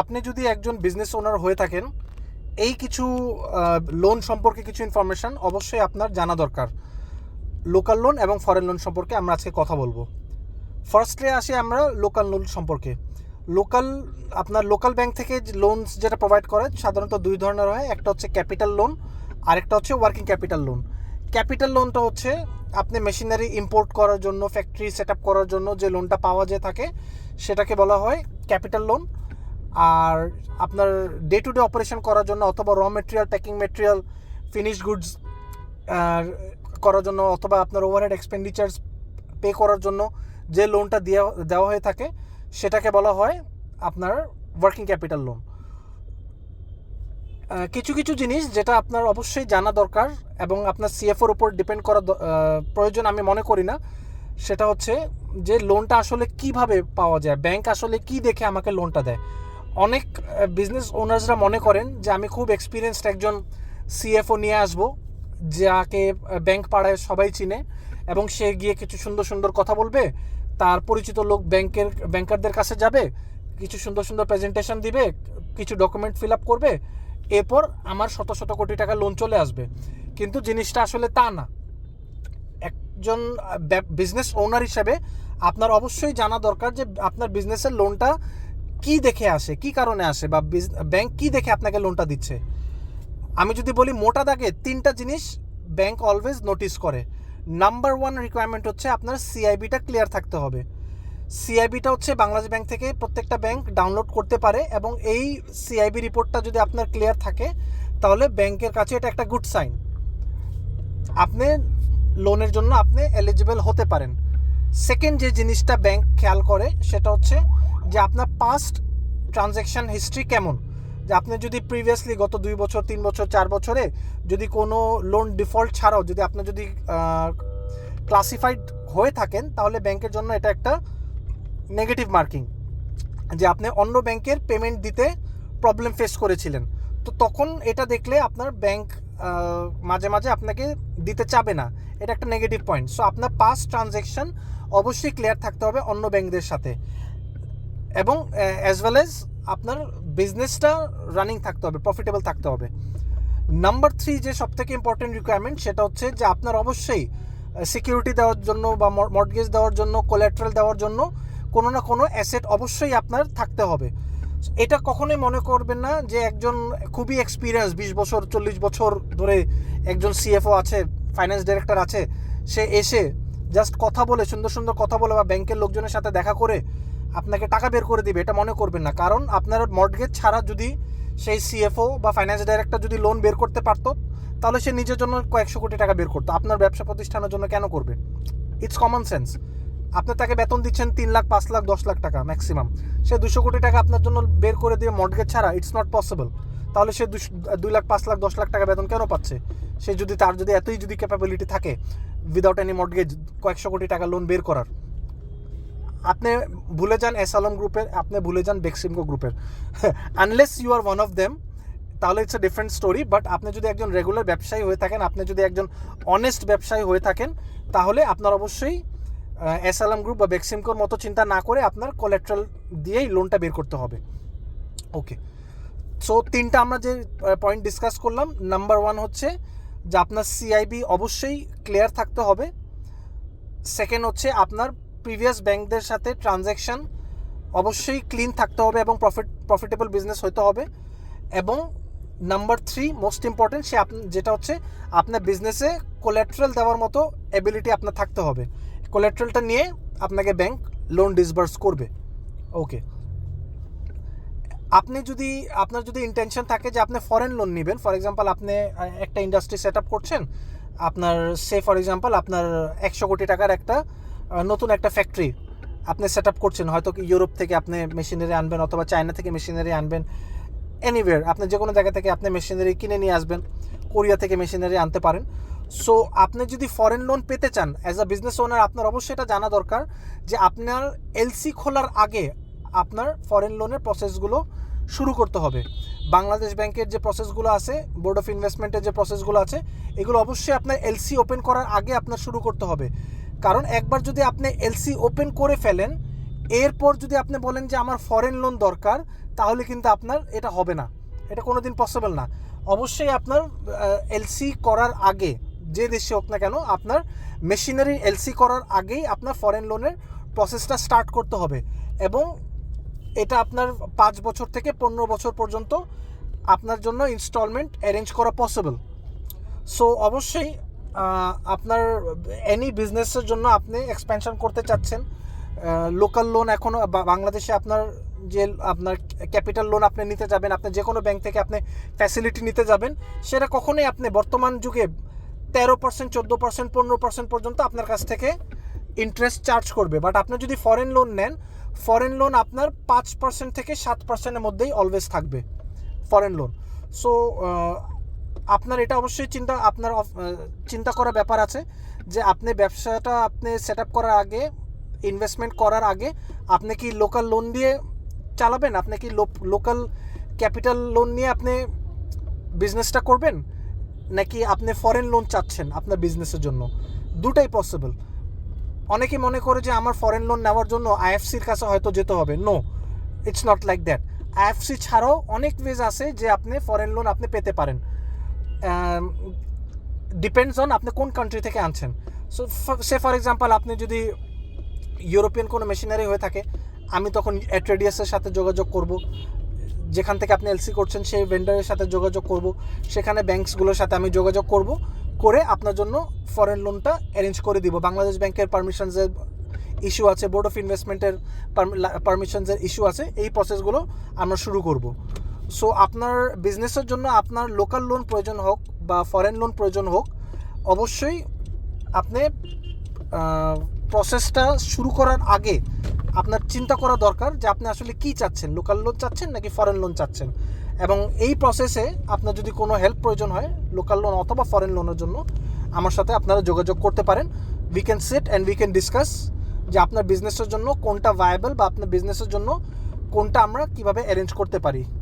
আপনি যদি একজন বিজনেস ওনার হয়ে থাকেন, এই কিছু লোন সম্পর্কে কিছু ইনফরমেশান অবশ্যই আপনার জানা দরকার। লোকাল লোন এবং ফরেন লোন সম্পর্কে আমরা আজকে কথা বলবো। ফার্স্টে আসি আমরা লোকাল লোন সম্পর্কে। আপনার লোকাল ব্যাংক থেকে লোন যেটা প্রোভাইড করে সাধারণত দুই ধরনের হয়, একটা হচ্ছে ক্যাপিটাল লোন, আরেকটা হচ্ছে ওয়ার্কিং ক্যাপিটাল লোন। ক্যাপিটাল লোনটা হচ্ছে আপনি মেশিনারি ইম্পোর্ট করার জন্য, ফ্যাক্টরি সেট আপ করার জন্য যে লোনটা পাওয়া যেয়ে থাকে সেটাকে বলা হয় ক্যাপিটাল লোন। আর আপনার ডে টু ডে অপারেশন করার জন্য অথবা র material, packing material, finish goods করার জন্য অথবা আপনার ওভারহেড এক্সপেন্ডিচার্স পে করার জন্য যে লোনটা দেওয়া হয়ে থাকে সেটাকে বলা হয় আপনার ওয়ার্কিং ক্যাপিটাল লোন। কিছু কিছু জিনিস যেটা আপনার অবশ্যই জানা দরকার এবং আপনার সিএফওর উপর ডিপেন্ড করা প্রয়োজন আমি মনে করি না, সেটা হচ্ছে যে লোনটা আসলে কিভাবে পাওয়া যায়, ব্যাংক আসলে কি দেখে আমাকে লোনটা দেয়। অনেক বিজনেস ওনার্সরা মনে করেন যে আমি খুব এক্সপিরিয়েন্সড একজন সিএফও নিয়ে আসবো, যাকে ব্যাংক পাড়ায় সবাই চিনে, এবং সে গিয়ে কিছু সুন্দর সুন্দর কথা বলবে, তার পরিচিত লোক ব্যাংকারদের কাছে যাবে, কিছু সুন্দর সুন্দর প্রেজেন্টেশন দিবে, কিছু ডকুমেন্ট ফিল আপ করবে, এরপর আমার শত শত কোটি টাকা লোন চলে আসবে। কিন্তু জিনিসটা আসলে তা না। একজন বিজনেস ওনার হিসেবে আপনার অবশ্যই জানা দরকার যে আপনার বিজনেসের লোনটা কি দেখে আসে, কি কারণে আসে, বা ব্যাংক কি দেখে আপনাকে লোনটা দিচ্ছে। আমি যদি বলি মোটা দাগে 3টা জিনিস ব্যাংক অলওয়েজ নোটিস করে। নাম্বার 1 রিকোয়ারমেন্ট হচ্ছে আপনার সিআইবিটা ক্লিয়ার থাকতে হবে। সিআইবিটা হচ্ছে বাংলাদেশ ব্যাংক থেকে প্রত্যেকটা ব্যাংক ডাউনলোড করতে পারে, এবং এই সিআইবি রিপোর্টটা যদি আপনার ক্লিয়ার থাকে তাহলে ব্যাংকের কাছে এটা একটা গুড সাইন, আপনি লোনের জন্য আপনি এলিজিবল হতে পারেন। সেকেন্ড যে জিনিসটা ব্যাংক খেয়াল করে সেটা হচ্ছে যে আপনার পাস্ট ট্রানজ্যাকশান হিস্ট্রি কেমন, যে আপনি যদি প্রিভিয়াসলি গত 2 বছর, 3 বছর, 4 বছরে যদি কোনো লোন ডিফল্ট ছাড়াও যদি আপনি যদি ক্লাসিফাইড হয়ে থাকেন তাহলে ব্যাংকের জন্য এটা একটা নেগেটিভ মার্কিং, যে আপনি অন্য ব্যাংকের পেমেন্ট দিতে প্রবলেম ফেস করেছিলেন। তো তখন এটা দেখলে আপনার ব্যাংক মাঝে মাঝে আপনাকে দিতে চাবে না, এটা একটা নেগেটিভ পয়েন্ট। সো আপনার পাস্ট ট্রানজ্যাকশান অবশ্যই ক্লিয়ার থাকতে হবে অন্য ব্যাংকদের সাথে, এবং অ্যাজ ওয়েল এজ আপনার বিজনেসটা রানিং থাকতে হবে, প্রফিটেবল থাকতে হবে। নাম্বার 3 যে সবথেকে ইম্পর্টেন্ট রিকোয়ারমেন্ট সেটা হচ্ছে যে আপনার অবশ্যই সিকিউরিটি দেওয়ার জন্য বা মর্টগেজ দেওয়ার জন্য, কোল্যাটারাল দেওয়ার জন্য কোনো না কোনো অ্যাসেট অবশ্যই আপনার থাকতে হবে। এটা কখনোই মনে করবেন না যে একজন খুবই এক্সপিরিয়েন্স 20 বছর 40 বছর ধরে একজন সিএফও আছে, ফাইন্যান্স ডাইরেক্টর আছে, সে এসে জাস্ট কথা বলে, সুন্দর সুন্দর কথা বলে বা ব্যাংকের লোকজনের সাথে দেখা করে আপনাকে টাকা বের করে দিবে, এটা মনে করবেন না। কারণ আপনার মর্টগেজ ছাড়া যদি সেই সিএফও বা ফাইন্যান্স ডাইরেক্টর যদি লোন বের করতে পারতো তাহলে সে নিজের জন্য কয়েকশো কোটি টাকা বের করতো, আপনার ব্যবসা প্রতিষ্ঠানের জন্য কেন করবে? It's common sense. আপনি তাকে বেতন দিচ্ছেন 3 লাখ, 5 লাখ, 10 লাখ টাকা ম্যাক্সিমাম, সে 200 কোটি টাকা আপনার জন্য বের করে দিয়ে মর্টগেজ ছাড়া ইটস নট পসিবল। তাহলে সে 2 লাখ, 5 লাখ, 10 লাখ টাকা বেতন কেন পাচ্ছে? সে যদি তার যদি এতই যদি ক্যাপাবিলিটি থাকে উইদাউট এনি মর্টগেজ কয়েকশো কোটি টাকা লোন বের করার। আপনি ভুলে যান এসালম গ্রুপের, আপনি ভুলে যান বেক্সিমকো গ্রুপের, unless you are one of them, তাহলে it's a different story. But আপনি যদি একজন রেগুলার ব্যবসায়ী হয়ে থাকেন, আপনি যদি একজন অনেস্ট ব্যবসায়ী হয়ে থাকেন, তাহলে আপনার অবশ্যই এসালম গ্রুপ বা বেক্সিমকোর মতো চিন্তা না করে আপনার কোল্যাটারাল দিয়েই লোনটা বের করতে হবে। ওকে, সো 3টা আমরা যে পয়েন্ট ডিসকাস করলাম, নাম্বার 1 হচ্ছে যে আপনার সিআইবি অবশ্যই ক্লিয়ার থাকতে হবে। সেকেন্ড হচ্ছে আপনার প্রিভিয়াস ব্যাংকদের সাথে ট্রানজ্যাকশান অবশ্যই ক্লিন থাকতে হবে এবং প্রফিটেবল বিজনেস হতে হবে। এবং নাম্বার 3 মোস্ট ইম্পর্টেন্ট, যেটা হচ্ছে আপনার বিজনেসে কোল্যাটারাল দেওয়ার মতো এবিলিটি আপনার থাকতে হবে। কোল্যাটারালটা নিয়ে আপনাকে ব্যাংক লোন ডিসবার্স করবে। ওকে, আপনার যদি ইন্টেনশন থাকে যে আপনি ফরেন লোন নেবেন, ফর এক্সাম্পল আপনি একটা ইন্ডাস্ট্রি সেট আপ করছেন, আপনার ফর এক্সাম্পল আপনার 100 কোটি টাকার একটা নতুন একটা ফ্যাক্টরি আপনি সেট আপ করছেন, হয়তো ইউরোপ থেকে আপনি মেশিনারি আনবেন অথবা চায়না থেকে মেশিনারি আনবেন, এনিওয়্যার আপনি যে কোনো জায়গা থেকে আপনি মেশিনারি কিনে নিয়ে আসবেন, কোরিয়া থেকে মেশিনারি আনতে পারেন। সো আপনি যদি ফরেন লোন পেতে চান অ্যাজ আ বিজনেস ওনার, আপনার অবশ্যই এটা জানা দরকার যে আপনার এলসি খোলার আগে আপনার ফরেন লোনের প্রসেসগুলো শুরু করতে হবে। বাংলাদেশ ব্যাংকের যে প্রসেসগুলো আছে, বোর্ড অফ ইনভেস্টমেন্টের যে প্রসেসগুলো আছে, এগুলো অবশ্যই আপনার এলসি ওপেন করার আগে আপনার শুরু করতে হবে। কারণ একবার যদি আপনি এলসি ওপেন করে ফেলেন, এরপর যদি আপনি বলেন যে আমার ফরেন লোন দরকার, তাহলে কিন্তু আপনার এটা হবে না, এটা কোনো দিন পসিবল না। অবশ্যই আপনার এলসি করার আগে, যে দেশে হোক না কেন, আপনার মেশিনারি এলসি করার আগেই আপনার ফরেন লোনের প্রসেসটা স্টার্ট করতে হবে, এবং এটা আপনার 5 বছর থেকে 15 বছর পর্যন্ত আপনার জন্য ইনস্টলমেন্ট অ্যারেঞ্জ করা পসিবল। সো অবশ্যই আপনার এনি বিজনেসের জন্য আপনি এক্সপ্যানশন করতে চাচ্ছেন, লোকাল লোন এখনও বাংলাদেশে আপনার যে আপনার ক্যাপিটাল লোন আপনি নিতে যাবেন, আপনি যে কোনো ব্যাংক থেকে আপনি ফ্যাসিলিটি নিতে যাবেন, সেটা কখনোই আপনি বর্তমান যুগে 13%, 14%, 15% পর্যন্ত আপনার কাছ থেকে ইন্টারেস্ট চার্জ করবে। বাট আপনি যদি ফরেন লোন নেন, ফরেন লোন আপনার 5% থেকে 7%-এর মধ্যেই অলওয়েজ থাকবে ফরেন লোন। সো আপনার এটা অবশ্যই চিন্তা করার ব্যাপার আছে যে আপনি ব্যবসাটা আপনি সেট আপ করার আগে, ইনভেস্টমেন্ট করার আগে, আপনি কি লোকাল লোন দিয়ে চালাবেন, আপনি কি লোকাল ক্যাপিটাল লোন নিয়ে আপনি বিজনেসটা করবেন, নাকি আপনি ফরেন লোন চাচ্ছেন আপনার বিজনেসের জন্য। দুটাই পসিবল। অনেকে মনে করে যে আমার ফরেন লোন নেওয়ার জন্য আইএফসির কাছে হয়তো যেতে হবে। No, it's not like that. IFC ছাড়াও অনেক ওয়েজ আছে যে আপনি ফরেন লোন আপনি পেতে পারেন। ডিপেন্ডস অন আপনি কোন কান্ট্রি থেকে আনছেন। সো ফর এক্সাম্পল, আপনি যদি ইউরোপিয়ান কোনো মেশিনারি হয়ে থাকে, আমি তখন অ্যাট্রেডিয়াসের সাথে যোগাযোগ করব, যেখান থেকে আপনি এলসি করছেন সেই ভেন্ডারের সাথে যোগাযোগ করব, সেখানে ব্যাংকসগুলোর সাথে আমি যোগাযোগ করে আপনার জন্য ফরেন লোনটা অ্যারেঞ্জ করে দিব। বাংলাদেশ ব্যাংকের পারমিশনসের ইস্যু আছে, বোর্ড অফ ইনভেস্টমেন্টের পারমিশনসের ইস্যু আছে, এই প্রসেসগুলো আমরা শুরু করব। সো আপনার বিজনেসের জন্য আপনার লোকাল লোন প্রয়োজন হোক বা ফরেন লোন প্রয়োজন হোক, অবশ্যই আপনি প্রসেসটা শুরু করার আগে আপনার চিন্তা করা দরকার যে আপনি আসলে কী চাচ্ছেন, লোকাল লোন চাচ্ছেন নাকি ফরেন লোন চাচ্ছেন। এবং এই প্রসেসে আপনার যদি কোনো হেল্প প্রয়োজন হয় লোকাল লোন অথবা ফরেন লোনের জন্য, আমার সাথে আপনারা যোগাযোগ করতে পারেন। We can sit and we can discuss যে আপনার বিজনেসের জন্য কোনটা ভায়াবল বা আপনার বিজনেসের জন্য কোনটা আমরা কিভাবে অ্যারেঞ্জ করতে পারি।